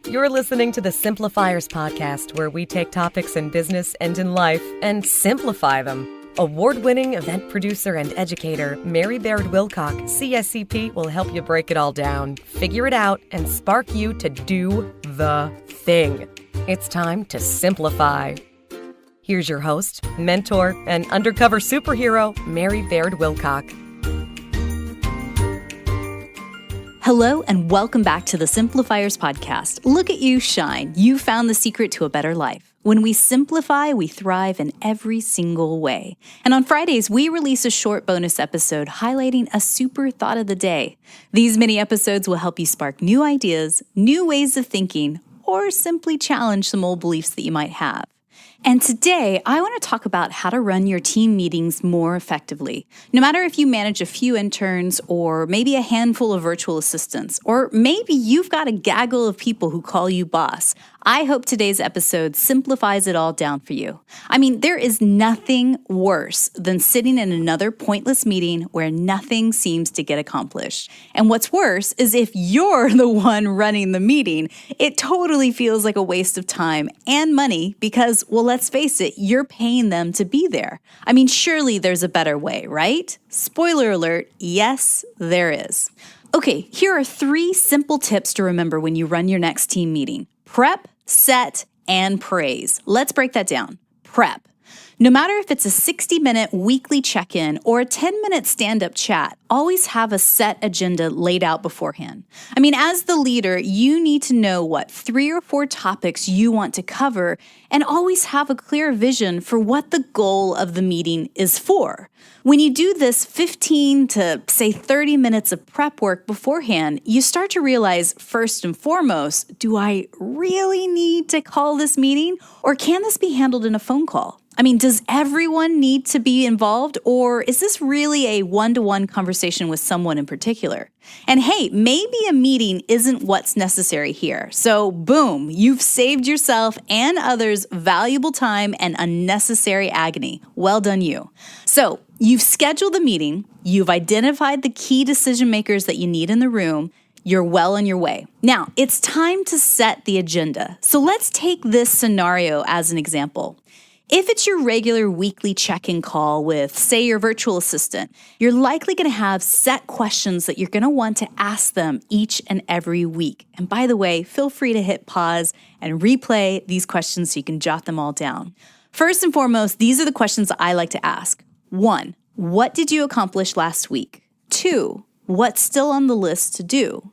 You're listening to the Simplifiers podcast, where we take topics in business and in life and simplify them. Award-winning event producer and educator Mary Baird-Wilcock, CSEP, will help you break it all down, figure it out, and spark you to do the thing. It's time to simplify. Here's your host, mentor, and undercover superhero, Mary Baird-Wilcock. Hello and welcome back to the Simplifiers podcast. Look at you shine. You found the secret to a better life. When we simplify, we thrive in every single way. And on Fridays, we release a short bonus episode highlighting a super thought of the day. These mini episodes will help you spark new ideas, new ways of thinking, or simply challenge some old beliefs that you might have. And today, I want to talk about how to run your team meetings more effectively. No matter if you manage a few interns or maybe a handful of virtual assistants, or maybe you've got a gaggle of people who call you boss, I hope today's episode simplifies it all down for you. I mean, there is nothing worse than sitting in another pointless meeting where nothing seems to get accomplished. And what's worse is if you're the one running the meeting, it totally feels like a waste of time and money because, well, let's face it, you're paying them to be there. I mean, surely there's a better way, right? Spoiler alert, yes, there is. Okay, here are 3 simple tips to remember when you run your next team meeting. Prep, set, and praise. Let's break that down. Prep. No matter if it's a 60-minute weekly check-in or a 10-minute stand-up chat, always have a set agenda laid out beforehand. I mean, as the leader, you need to know what 3 or 4 topics you want to cover and always have a clear vision for what the goal of the meeting is for. When you do this 15 to, say, 30 minutes of prep work beforehand, you start to realize, first and foremost, do I really need to call this meeting, or can this be handled in a phone call? I mean, does everyone need to be involved, or is this really a one-to-one conversation with someone in particular? And hey, maybe a meeting isn't what's necessary here. So boom, you've saved yourself and others valuable time and unnecessary agony. Well done you. So you've scheduled the meeting, you've identified the key decision makers that you need in the room, you're well on your way. Now, it's time to set the agenda. So let's take this scenario as an example. If it's your regular weekly check-in call with, say, your virtual assistant, you're likely going to have set questions that you're going to want to ask them each and every week. And by the way, feel free to hit pause and replay these questions so you can jot them all down. First and foremost, these are the questions that I like to ask. 1, what did you accomplish last week? 2, what's still on the list to do?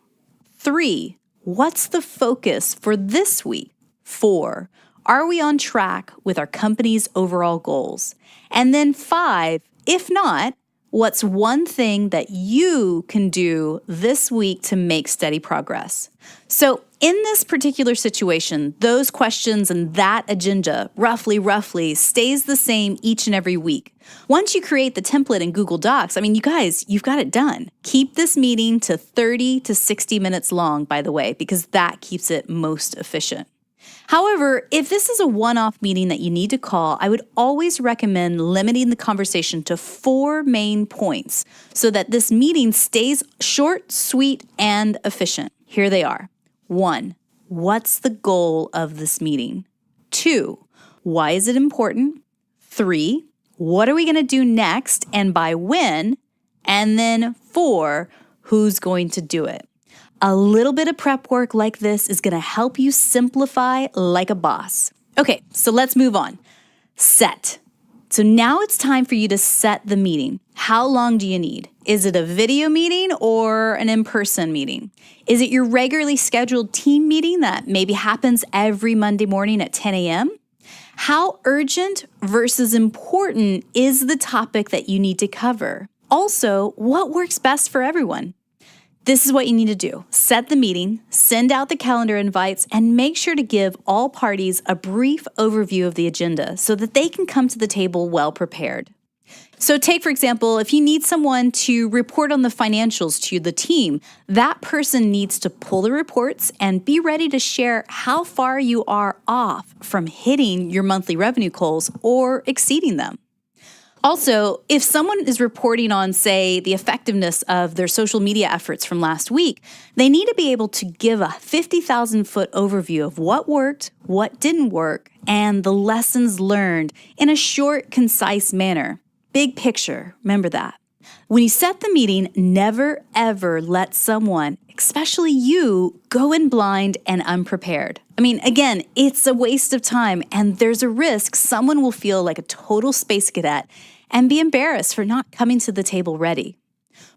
3, what's the focus for this week? 4, are we on track with our company's overall goals? And then 5, if not, what's one thing that you can do this week to make steady progress? So in this particular situation, those questions and that agenda roughly stays the same each and every week. Once you create the template in Google Docs, I mean, you guys, you've got it done. Keep this meeting to 30 to 60 minutes long, by the way, because that keeps it most efficient. However, if this is a one-off meeting that you need to call, I would always recommend limiting the conversation to 4 main points so that this meeting stays short, sweet, and efficient. Here they are. 1, what's the goal of this meeting? 2, why is it important? 3, what are we going to do next and by when? And then 4, who's going to do it? A little bit of prep work like this is going to help you simplify like a boss. Okay, so let's move on. Set. So now it's time for you to set the meeting. How long do you need? Is it a video meeting or an in-person meeting? Is it your regularly scheduled team meeting that maybe happens every Monday morning at 10 a.m.? How urgent versus important is the topic that you need to cover? Also, what works best for everyone? This is what you need to do. Set the meeting, send out the calendar invites, and make sure to give all parties a brief overview of the agenda so that they can come to the table well prepared. So take, for example, if you need someone to report on the financials to the team, that person needs to pull the reports and be ready to share how far you are off from hitting your monthly revenue goals or exceeding them. Also, if someone is reporting on, say, the effectiveness of their social media efforts from last week, they need to be able to give a 50,000-foot overview of what worked, what didn't work, and the lessons learned in a short, concise manner. Big picture, remember that. When you set the meeting, never ever let someone, especially you, go in blind and unprepared. Again, it's a waste of time, and there's a risk someone will feel like a total space cadet and be embarrassed for not coming to the table ready.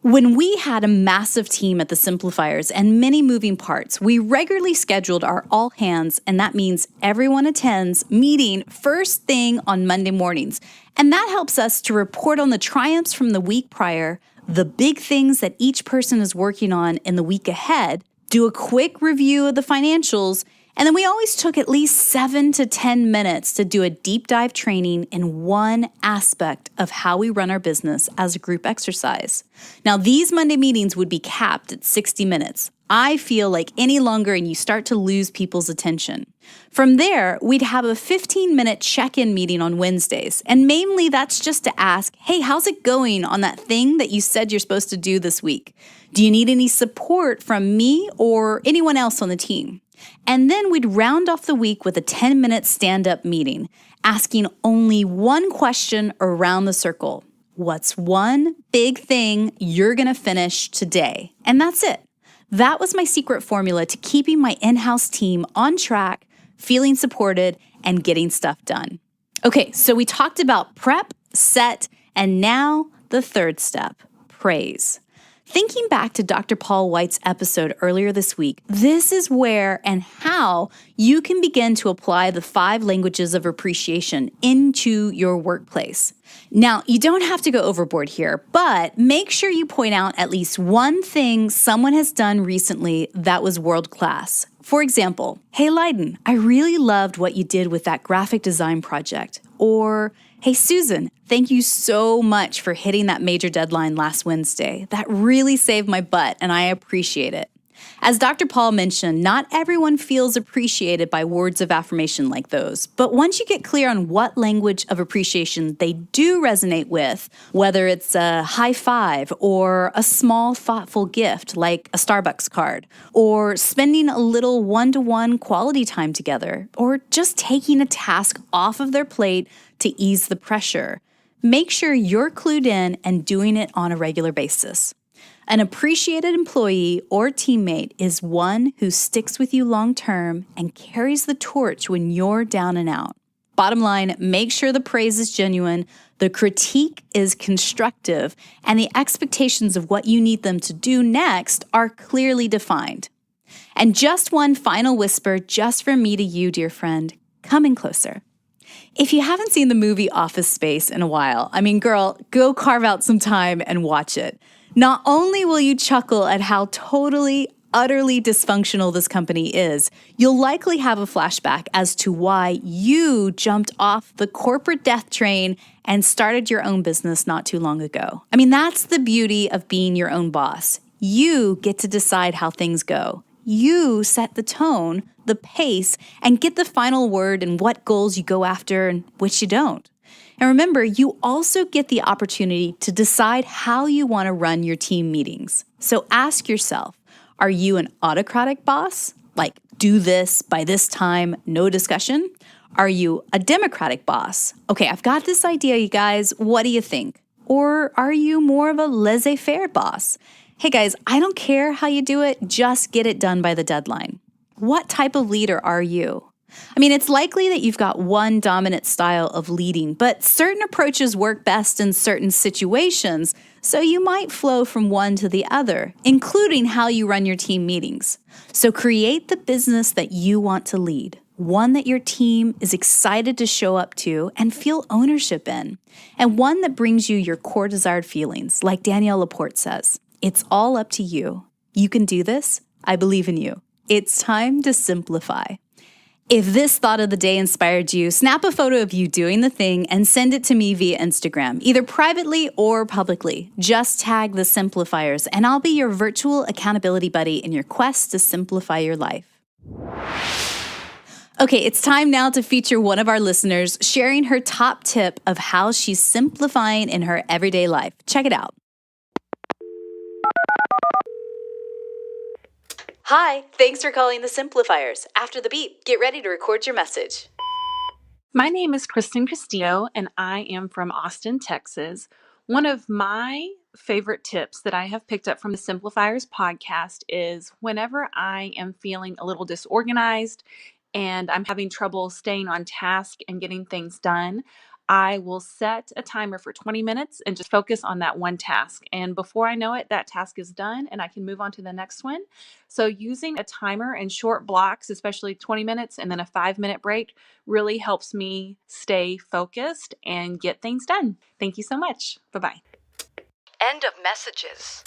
When we had a massive team at the Simplifiers and many moving parts, we regularly scheduled our all hands, and that means everyone attends meeting first thing on Monday mornings. And that helps us to report on the triumphs from the week prior, the big things that each person is working on in the week ahead, do a quick review of the financials, and then we always took at least 7 to 10 minutes to do a deep dive training in one aspect of how we run our business as a group exercise. Now, these Monday meetings would be capped at 60 minutes. I feel like any longer and you start to lose people's attention. From there, we'd have a 15-minute check-in meeting on Wednesdays. And mainly that's just to ask, hey, how's it going on that thing that you said you're supposed to do this week? Do you need any support from me or anyone else on the team? And then we'd round off the week with a 10-minute stand-up meeting, asking only one question around the circle. What's one big thing you're going to finish today? And that's it. That was my secret formula to keeping my in-house team on track, feeling supported, and getting stuff done. Okay, so we talked about prep, set, and now the third step, praise. Thinking back to Dr. Paul White's episode earlier this week, this is where and how you can begin to apply the 5 languages of appreciation into your workplace. Now, you don't have to go overboard here, but make sure you point out at least one thing someone has done recently that was world-class. For example, hey Leiden, I really loved what you did with that graphic design project. Or, hey Susan, thank you so much for hitting that major deadline last Wednesday. That really saved my butt and I appreciate it. As Dr. Paul mentioned, not everyone feels appreciated by words of affirmation like those. But once you get clear on what language of appreciation they do resonate with, whether it's a high five or a small thoughtful gift like a Starbucks card, or spending a little one-to-one quality time together, or just taking a task off of their plate to ease the pressure, make sure you're clued in and doing it on a regular basis. An appreciated employee or teammate is one who sticks with you long-term and carries the torch when you're down and out. Bottom line, make sure the praise is genuine, the critique is constructive, and the expectations of what you need them to do next are clearly defined. And just one final whisper just from me to you, dear friend, come in closer. If you haven't seen the movie Office Space in a while, girl, go carve out some time and watch it. Not only will you chuckle at how totally, utterly dysfunctional this company is, you'll likely have a flashback as to why you jumped off the corporate death train and started your own business not too long ago. That's the beauty of being your own boss. You get to decide how things go. You set the tone, the pace, and get the final word in what goals you go after and which you don't. And remember, you also get the opportunity to decide how you want to run your team meetings. So ask yourself, are you an autocratic boss? Like, do this by this time, no discussion? Are you a democratic boss? Okay, I've got this idea, you guys. What do you think? Or are you more of a laissez-faire boss? Hey guys, I don't care how you do it, just get it done by the deadline. What type of leader are you? It's likely that you've got one dominant style of leading, but certain approaches work best in certain situations, so you might flow from one to the other, including how you run your team meetings. So create the business that you want to lead, one that your team is excited to show up to and feel ownership in, and one that brings you your core desired feelings, like Danielle Laporte says. It's all up to you. You can do this. I believe in you. It's time to simplify. If this thought of the day inspired you, snap a photo of you doing the thing and send it to me via Instagram, either privately or publicly. Just tag The Simplifiers, and I'll be your virtual accountability buddy in your quest to simplify your life. Okay, it's time now to feature one of our listeners sharing her top tip of how she's simplifying in her everyday life. Check it out. Hi, thanks for calling the Simplifiers. After the beep, get ready to record your message. My name is Kristen Castillo, and I am from Austin, Texas. One of my favorite tips that I have picked up from the Simplifiers podcast is whenever I am feeling a little disorganized and I'm having trouble staying on task and getting things done, I will set a timer for 20 minutes and just focus on that one task. And before I know it, that task is done and I can move on to the next one. So using a timer in short blocks, especially 20 minutes and then a 5-minute break, really helps me stay focused and get things done. Thank you so much. Bye-bye. End of messages.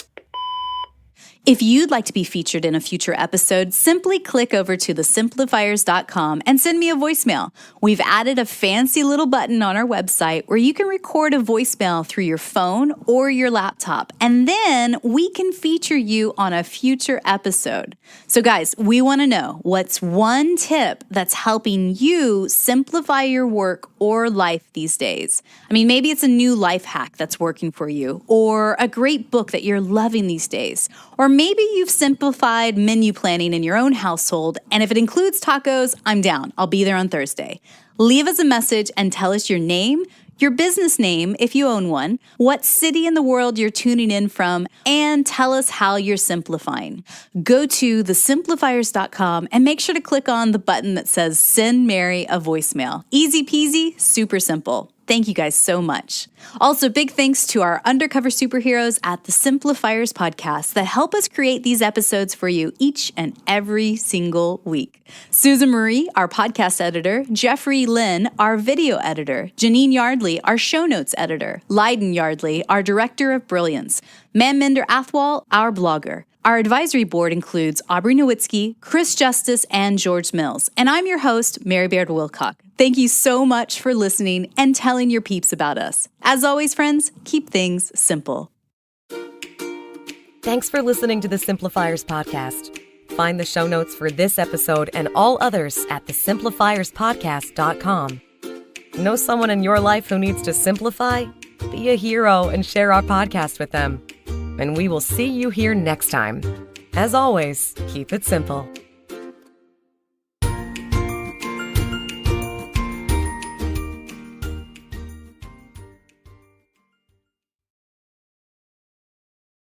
If you'd like to be featured in a future episode, simply click over to thesimplifiers.com and send me a voicemail. We've added a fancy little button on our website where you can record a voicemail through your phone or your laptop, and then we can feature you on a future episode. So guys, we want to know what's one tip that's helping you simplify your work or life these days. I mean, maybe it's a new life hack that's working for you, or a great book that you're loving these days, or maybe you've simplified menu planning in your own household, and if it includes tacos, I'm down. I'll be there on Thursday. Leave us a message and tell us your name, your business name if you own one, what city in the world you're tuning in from, and tell us how you're simplifying. Go to thesimplifiers.com and make sure to click on the button that says Send Mary a Voicemail. Easy peasy, super simple. Thank you guys so much. Also, big thanks to our undercover superheroes at the Simplifiers podcast that help us create these episodes for you each and every single week. Susan Marie, our podcast editor, Jeffrey Lynn, our video editor, Janine Yardley, our show notes editor, Lyden Yardley, our director of brilliance, Manminder Athwal, our blogger. Our advisory board includes Aubrey Nowitzki, Chris Justice, and George Mills. And I'm your host, Mary Baird-Wilcock. Thank you so much for listening and telling your peeps about us. As always, friends, keep things simple. Thanks for listening to the Simplifiers podcast. Find the show notes for this episode and all others at thesimplifierspodcast.com. Know someone in your life who needs to simplify? Be a hero and share our podcast with them. And we will see you here next time. As always, keep it simple.